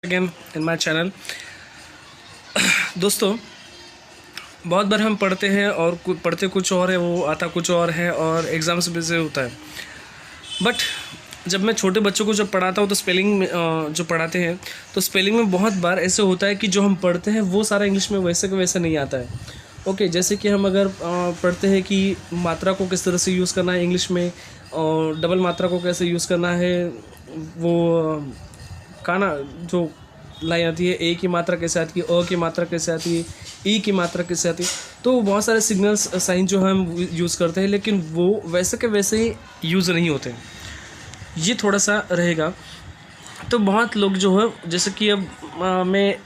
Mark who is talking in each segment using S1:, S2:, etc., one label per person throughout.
S1: Again in my channel. दोस्तों, बहुत बार हम पढ़ते हैं और पढ़ते कुछ और है, वो आता कुछ और है और एग्ज़ाम्स में से होता है। बट जब मैं छोटे बच्चों को जब पढ़ाता हूँ तो स्पेलिंग में जो पढ़ाते हैं तो स्पेलिंग में बहुत बार ऐसे होता है कि जो हम पढ़ते हैं वो सारा इंग्लिश में वैसे का वैसे नहीं आता है। ओके, जैसे कि हम अगर पढ़ते हैं कि मात्रा को किस तरह से यूज़ करना है इंग्लिश में और डबल मात्रा को कैसे यूज़ करना है, वो काना जो लाइन आती है, ए की मात्रा कैसे आती है, अ की मात्रा कैसे आती है, ई की मात्रा कैसे आती है, तो बहुत सारे सिग्नल्स साइन जो हम यूज़ करते हैं लेकिन वो वैसे के वैसे ही यूज़ नहीं होते। ये थोड़ा सा रहेगा। तो बहुत लोग जो है जैसे कि अब में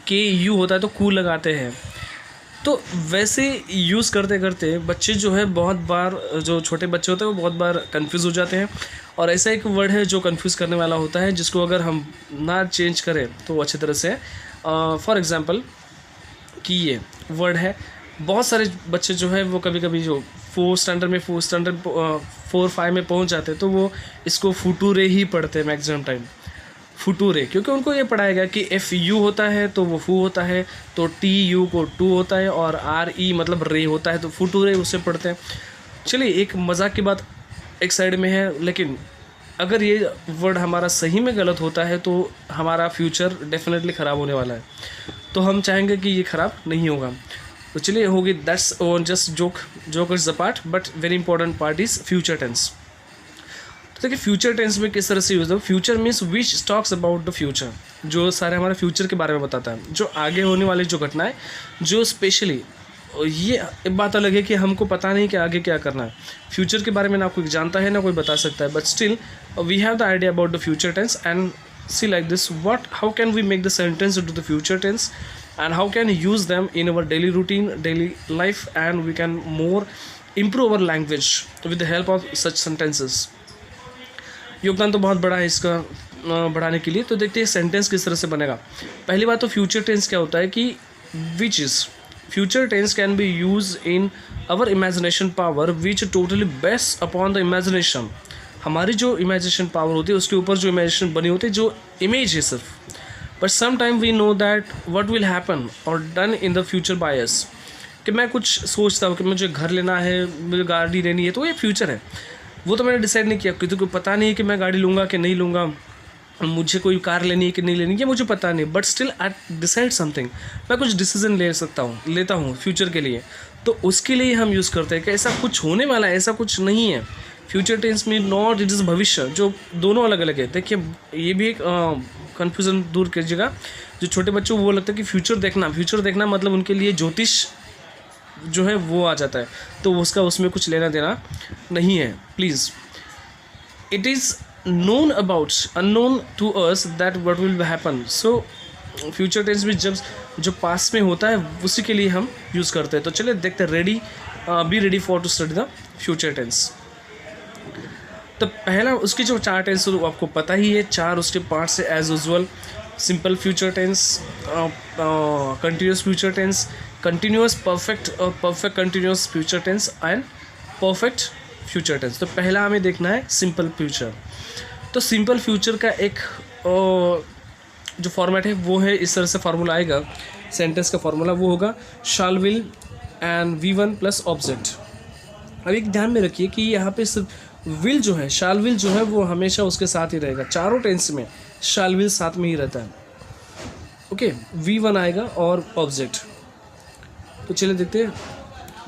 S1: के यू होता है तो कू लगाते हैं, तो वैसे यूज़ करते करते बच्चे जो है बहुत बार, जो छोटे बच्चे होते हैं वो बहुत बार कंफ्यूज हो जाते हैं। और ऐसा एक वर्ड है जो कंफ्यूज करने वाला होता है जिसको अगर हम ना चेंज करें तो अच्छी तरह से, फॉर एग्ज़ाम्पल कि ये वर्ड है, बहुत सारे बच्चे जो है वो कभी कभी जो फोर्थ स्टैंडर्ड 4-5 में पहुंच जाते हैं तो वो इसको फुटूरे ही पढ़ते हैं मैक्सिमम टाइम, फुटूरे, क्योंकि उनको ये पढ़ाया गया कि एफ यू होता है तो वो फू होता है, तो टी यू को टू होता है और आर ई मतलब रे होता है, तो फुटूरे उससे पढ़ते हैं। चलिए, एक मजाक की बात एक साइड में है, लेकिन अगर ये वर्ड हमारा सही में गलत होता है तो हमारा फ्यूचर डेफिनेटली ख़राब होने वाला है। तो हम चाहेंगे कि ये ख़राब नहीं होगा। तो चलिए, होगी that's just joke is the part, but very important part is future tense. तो देखिए, फ्यूचर टेंस में किस तरह से यूज़ हो। Future means which talks about the future, जो सारे हमारे फ्यूचर के बारे में बताता है, जो आगे होने वाली जो घटनाएं, जो स्पेशली ये बात अलग है कि हमको पता नहीं कि आगे क्या करना है। फ्यूचर के बारे में ना कोई जानता है ना कोई बता सकता है, but still we have the idea about the future tense and see like this, what how can we make the sentence into the future tense and how can use them in our daily routine, daily life, and we can more improve our language with the help of such sentences। योगदान तो बहुत बड़ा है इसका बढ़ाने के लिए। तो देखते हैं सेंटेंस किस तरह से बनेगा। पहली बात तो फ्यूचर टेंस क्या होता है कि which is future tense can be use in our imagination power which totally based upon the imagination. हमारी जो इमेजिनेशन पावर होती है उसके ऊपर जो इमेजिनेशन बनी होती है, जो इमेज है सिर्फ, but sometime we know that what will happen और done in the future by us. कि मैं कुछ सोचता हूँ कि मुझे घर लेना है, मुझे गाड़ी लेनी है, तो ये फ्यूचर है, वो तो मैंने डिसाइड नहीं किया, क्योंकि को पता नहीं है कि मैं गाड़ी लूँगा कि नहीं लूँगा, मुझे कोई कार लेनी है कि नहीं लेनी है, मुझे पता नहीं, but still I decide something. मैं कुछ डिसीजन लेता हूँ फ्यूचर के लिए, तो उसके लिए हम यूज़ करते हैं कि ऐसा कुछ होने वाला है, ऐसा कुछ नहीं है। फ्यूचर टेंस में नॉट इट इज़ भविष्य, जो दोनों अलग अलग है। देखिए, ये भी एक कन्फ्यूज़न दूर कीजिएगा। जो छोटे बच्चों को वो लगता है कि फ्यूचर देखना मतलब उनके लिए ज्योतिष जो है वो आ जाता है, तो उसका उसमें कुछ लेना देना नहीं है। Please, it is known about unknown to us that what will happen। so future tense भी जब जो पास में होता है उसी के लिए हम यूज़ करते हैं। तो चलिए देखते हैं, be ready for to study the future tense. तो पहला उसकी जो 4 टेंस आपको पता ही है, 4 उसके पार्ट से as usual. Simple future tense, continuous future tense, continuous perfect continuous future tense and perfect future tense. तो पहला हमें देखना है सिंपल फ्यूचर। तो सिंपल फ्यूचर का एक जो फॉर्मेट है वो है, इस तरह से फार्मूला आएगा, सेंटेंस का फार्मूला वो होगा shall will and V1 plus object. अब एक ध्यान में रखिए कि यहाँ पे सिर्फ विल जो है, शाल विल जो है वो हमेशा उसके साथ ही रहेगा। चारों टेंस में शाल विल साथ में ही रहता है। ओके, V1 आएगा और ऑब्जेक्ट। तो चलिए देखते हैं,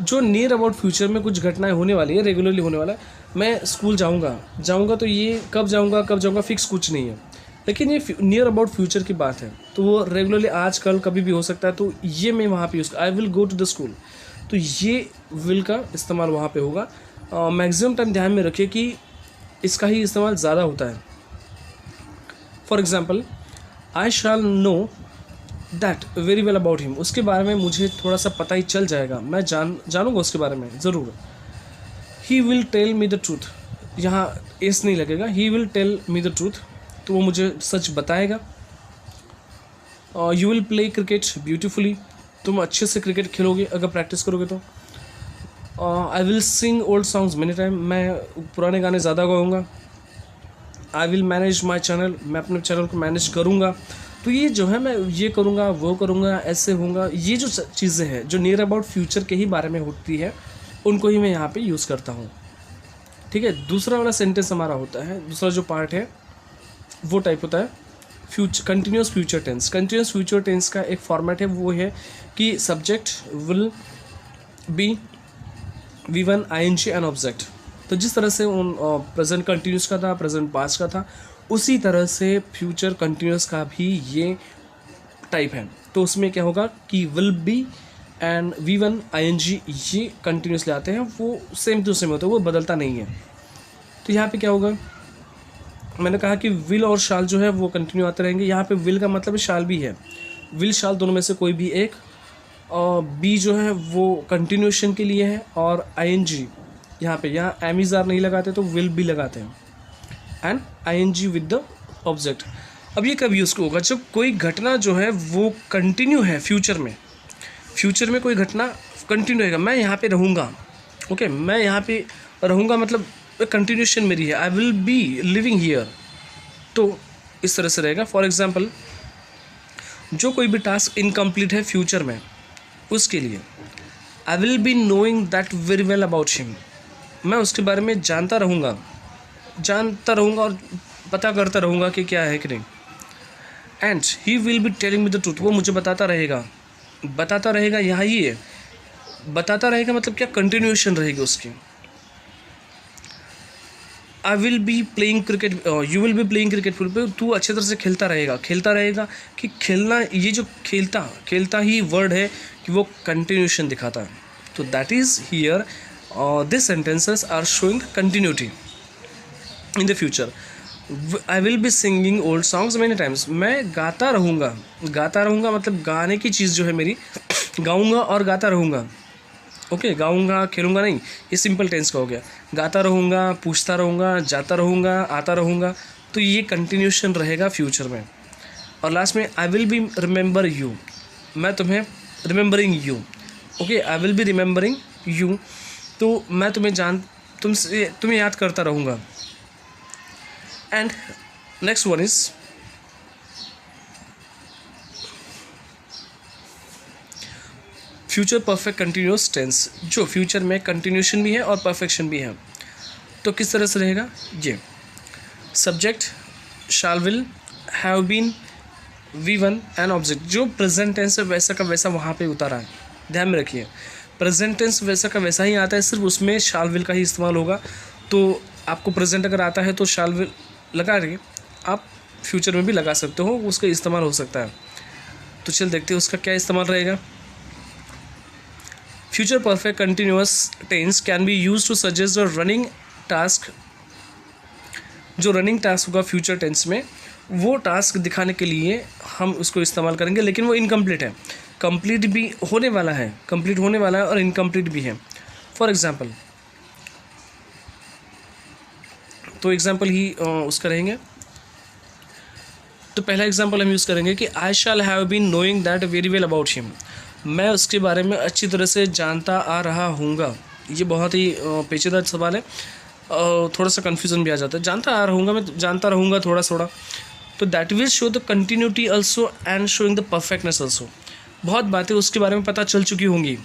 S1: जो नियर अबाउट फ्यूचर में कुछ घटनाएं होने वाली है, रेगुलरली होने वाला है। मैं स्कूल जाऊंगा तो ये कब जाऊंगा फिक्स कुछ नहीं है, लेकिन ये नियर अबाउट फ्यूचर की बात है, तो वो रेगुलरली आज कल कभी भी हो सकता है। तो ये मैं वहाँ पे use, I will go to the school, तो ये विल का इस्तेमाल वहाँ पे होगा। मैक्सिमम टाइम ध्यान में रखिए कि इसका ही इस्तेमाल ज़्यादा होता है। For example, I shall know that very well about him, उसके बारे में मुझे थोड़ा सा पता ही चल जाएगा, मैं जानूंगा उसके बारे में ज़रूर। He will tell me the truth, यहाँ एस नहीं लगेगा, he will tell me the truth, तो वो मुझे सच बताएगा। You will play cricket beautifully, तुम अच्छे से क्रिकेट खेलोगे अगर प्रैक्टिस करोगे तो। I will sing old songs many time, मैं पुराने गाने ज़्यादा गाऊँगा। I will manage my channel, मैं अपने चैनल को मैनेज करूँगा। तो ये जो है मैं ये करूँगा, वो करूँगा, ऐसे होगा, ये जो चीज़ें हैं जो नियर अबाउट फ्यूचर के ही बारे में होती है, उनको ही मैं यहाँ पे यूज़ करता हूँ। ठीक है, दूसरा वाला सेंटेंस हमारा होता है, दूसरा जो पार्ट है वो टाइप होता है future, continuous future tense. Continuous future tense का एक फॉर्मेट है, वो है कि subject will be V1 ING and object. तो जिस तरह से उन प्रेजेंट कंटिन्यूस का था, प्रेजेंट पास्ट का था, उसी तरह से फ्यूचर कंटिन्यूस का भी ये टाइप है। तो उसमें क्या होगा कि will be and V1 ING ये कंटिन्यूस ले आते हैं, वो सेम टू सेम होता है, वो बदलता नहीं है। तो यहाँ पे क्या होगा, मैंने कहा कि विल और शाल जो है वो कंटिन्यू आते रहेंगे। यहाँ पे विल का मतलब शाल भी है, विल शाल दोनों में से कोई भी एक। और बी जो है वो कंटिन्यूशन के लिए है, और ING यहाँ एमिज़ार नहीं लगाते तो विल भी लगाते हैं, and ING with the object. अब ये कब यूज़ होगा, जब कोई घटना जो है वो कंटिन्यू है फ्यूचर में कोई घटना कंटिन्यू रहेगा। मैं यहाँ पे रहूँगा, ओके, मैं यहाँ पे रहूँगा मतलब कंटिन्यूशन मेरी है, आई विल बी लिविंग हियर। तो इस तरह से रहेगा। फॉर एग्जांपल, जो कोई भी टास्क इनकम्प्लीट है फ्यूचर में, उसके लिए आई will be knowing that very well about him. मैं उसके बारे में जानता रहूँगा और पता करता रहूँगा कि क्या है कि नहीं। And he will be telling me the truth, वो मुझे बताता रहेगा। यहाँ ही है, बताता रहेगा मतलब क्या, कंटिन्यूएशन रहेगी उसकी। आई will be playing cricket, you will be playing cricket, तू अच्छे तरह से खेलता रहेगा कि खेलना, ये जो खेलता ही वर्ड है कि वो कंटिन्यूएशन दिखाता है। तो that is here this sentences are showing continuity in the future. I will be singing old songs many times, मैं गाता रहूँगा मतलब गाने की चीज़ जो है मेरी, गाऊँगा और गाता रहूँगा। ओके, गाऊँगा खेलूँगा नहीं, ये सिंपल टेंस का हो गया। गाता रहूँगा, पूछता रहूँगा, जाता रहूँगा, आता रहूँगा, तो ये कंटिन्यूशन रहेगा फ्यूचर में। और लास्ट में I will be remember you, मैं तुम्हें remembering you, okay, I will be remembering you, तो मैं तुम्हें याद करता रहूँगा। And next one is future perfect continuous tense, जो फ्यूचर में कंटिन्यूशन भी है और परफेक्शन भी है। तो किस तरह से रहेगा, ये subject shall will have been V1 and object, जो प्रेजेंट टेंस है वैसा का वैसा वहाँ पे उतारा है। ध्यान में रखिए, प्रेजेंट टेंस वैसा का वैसा ही आता है, सिर्फ उसमें शाल विल का ही इस्तेमाल होगा। तो आपको प्रेजेंट अगर आता है तो शाल विल लगा रही, आप फ्यूचर में भी लगा सकते हो, उसका इस्तेमाल हो सकता है। तो चल देखते हैं उसका क्या इस्तेमाल रहेगा। Future perfect continuous tense can be use to suggest the running task, जो रनिंग टास्क होगा फ्यूचर टेंस में, वो टास्क दिखाने के लिए हम उसको इस्तेमाल करेंगे, लेकिन वो इनकम्प्लीट है। कंप्लीट भी होने वाला है और इनकम्प्लीट भी है। फॉर एग्जांपल, तो एग्जांपल ही उसका रहेंगे। तो पहला एग्जांपल हम यूज़ करेंगे कि I shall have been knowing that very well about him, मैं उसके बारे में अच्छी तरह से जानता आ रहा हूँगा। ये बहुत ही पेचीदा सवाल है, थोड़ा सा कन्फ्यूज़न भी आ जाता है। जानता आ रहूँगा, मैं जानता रहूँगा थोड़ा। तो that will show the continuity also and showing the perfectness also. बहुत बातें उसके बारे में पता चल चुकी होंगी,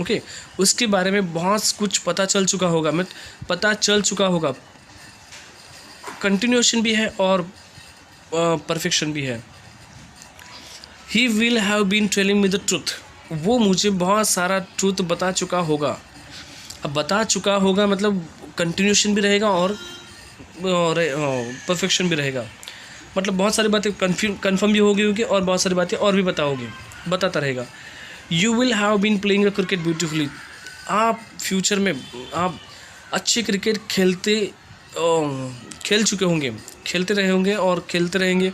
S1: ओके, उसके बारे में बहुत कुछ पता चल चुका होगा, कंटिन्यूएशन भी है और परफेक्शन भी है। He will have been telling me the truth, वो मुझे बहुत सारा ट्रूथ बता चुका होगा। अब बता चुका होगा मतलब कंटिन्यूएशन भी रहेगा और परफेक्शन भी रहेगा, मतलब बहुत सारी बातें कन्फर्म भी होगी और बहुत सारी बातें और भी बताता रहेगा। You will have been playing cricket beautifully, आप फ्यूचर में आप अच्छे क्रिकेट खेल चुके होंगे, खेलते रहे होंगे और खेलते रहेंगे,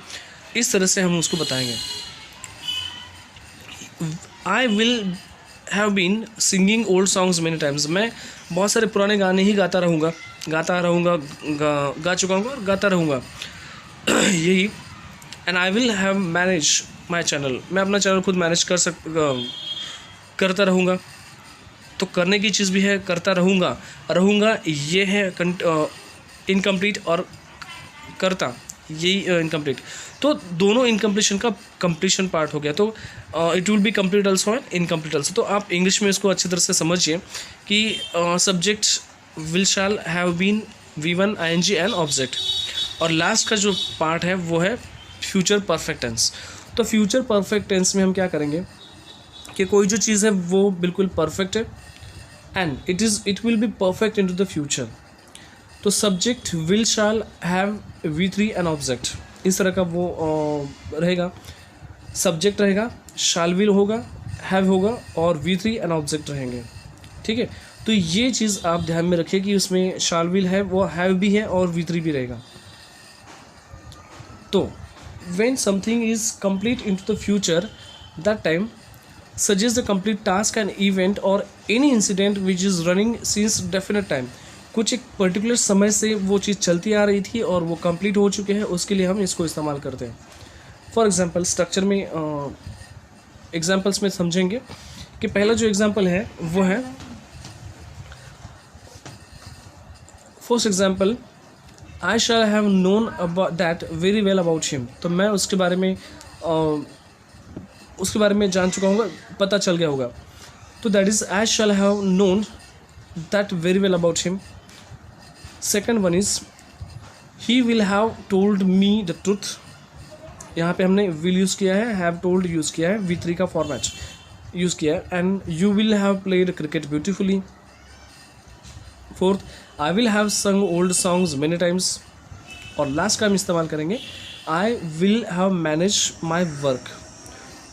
S1: इस तरह से हम उसको बताएंगे। I will have been singing old songs many times, मैं बहुत सारे पुराने गाने ही गाता रहूँगा, गा चुका हूँ और गाता रहूँगा यही। And I will have manage my channel, मैं अपना चैनल खुद मैनेज करता रहूँगा। तो करने की चीज़ भी है, करता रहूँगा, ये है इनकम्प्लीट, और करता यही इनकम्प्लीट, तो दोनों इनकम्प्लीशन का कंप्लीशन पार्ट हो गया, तो it will B complete also and incomplete also. तो आप इंग्लिश में इसको अच्छी तरह से समझिए कि subject will shall have been V1 ING and object, और लास्ट का जो पार्ट है वो है फ्यूचर परफेक्ट टेंस। तो फ्यूचर परफेक्ट टेंस में हम क्या करेंगे कि कोई जो चीज़ है वो बिल्कुल परफेक्ट है and it will be perfect in to the future. तो subject will shall have V3 and object, इस तरह का वो रहेगा। सब्जेक्ट रहेगा, शैल विल होगा, हैव होगा और V3 एंड ऑब्जेक्ट रहेंगे, ठीक है। तो ये चीज़ आप ध्यान में रखिए कि उसमें शैल विल है, वो हैव भी है और V3 भी रहेगा। तो when something is complete into the future, that time suggests the complete task and event or any incident which is running since definite time। कुछ एक पर्टिकुलर समय से वो चीज़ चलती आ रही थी और वो कंप्लीट हो चुके हैं, उसके लिए हम इसको इस्तेमाल करते हैं। फॉर एग्जांपल स्ट्रक्चर में एग्जांपल्स में समझेंगे कि पहला जो एग्जांपल है वो है, first example, I shall have known about that very well about him. तो मैं उसके बारे में जान चुका हूँ, पता चल गया होगा। तो that is I shall have known that very well about him. Second one is he will have told me the truth. यहाँ पे हमने विल यूज़ किया है, हैव टोल्ड यूज़ किया है, V3 का फॉर्मेट यूज़ किया है। And you will have played cricket beautifully. Fourth, I will have संग ओल्ड सॉन्ग्स मेनी टाइम्स। और लास्ट का हम इस्तेमाल करेंगे, आई will have manage my work.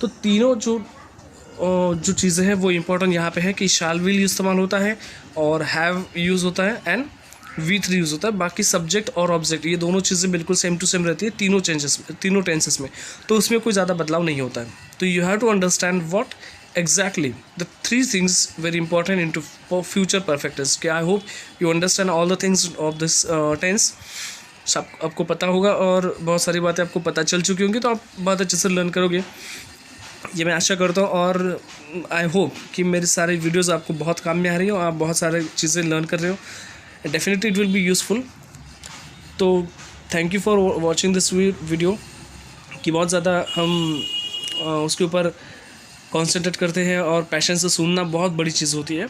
S1: तो तीनों जो चीज़ें हैं वो इम्पोर्टेंट यहाँ पे है कि शैल विल इस्तेमाल होता है और हैव यूज़ होता है एंड V3 यूज़ होता है। बाकी सब्जेक्ट और ऑब्जेक्ट ये दोनों चीज़ें बिल्कुल सेम टू सेम रहती है तीनों टेंसेस में, तो उसमें कोई ज़्यादा बदलाव नहीं होता है। तो you have to understand what exactly the three things very important into future perfect tense। कि I hope you understand all the things of this tense। सब आपको पता होगा और बहुत सारी बातें आपको पता चल चुकी होंगी, तो आप बहुत अच्छे से लर्न करोगे, ये मैं आशा करता हूँ। और आई होप कि मेरी सारी वीडियोज़ आपको बहुत काम में आ रही हो, आप बहुत सारी चीज़ें लर्न कर रहे हो। Definitely it will be useful. तो thank you for watching this video, कि बहुत ज़्यादा हम उसके ऊपर कॉन्सेंट्रेट करते हैं और पैशन से सुनना बहुत बड़ी चीज़ होती है।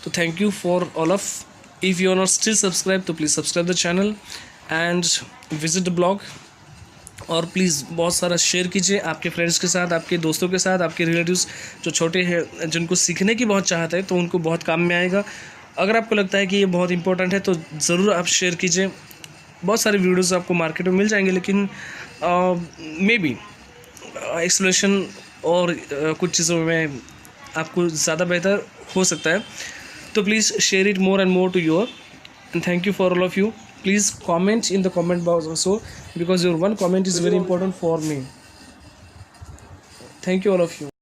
S1: तो thank you for all of. If you are not still subscribe तो please subscribe the channel and visit the blog. और प्लीज़ बहुत सारा शेयर कीजिए आपके फ्रेंड्स के साथ, आपके दोस्तों के साथ, आपके रिलेटिव्स जो छोटे हैं, जिनको सीखने की बहुत चाहत है, तो उनको बहुत काम में आएगा। अगर आपको लगता है कि ये बहुत इंपॉर्टेंट है तो ज़रूर आप शेयर कीजिए। बहुत सारे वीडियोज़ आपको मार्केट में मिल जाएंगे, लेकिन मे बी एक्सप्लेनेशन और कुछ चीज़ों में आपको ज़्यादा बेहतर हो सकता है। तो please share it more and more to your, and thank you for all of you. Please comment in the comment box also, because your one comment is very important for me. Thank you all of you.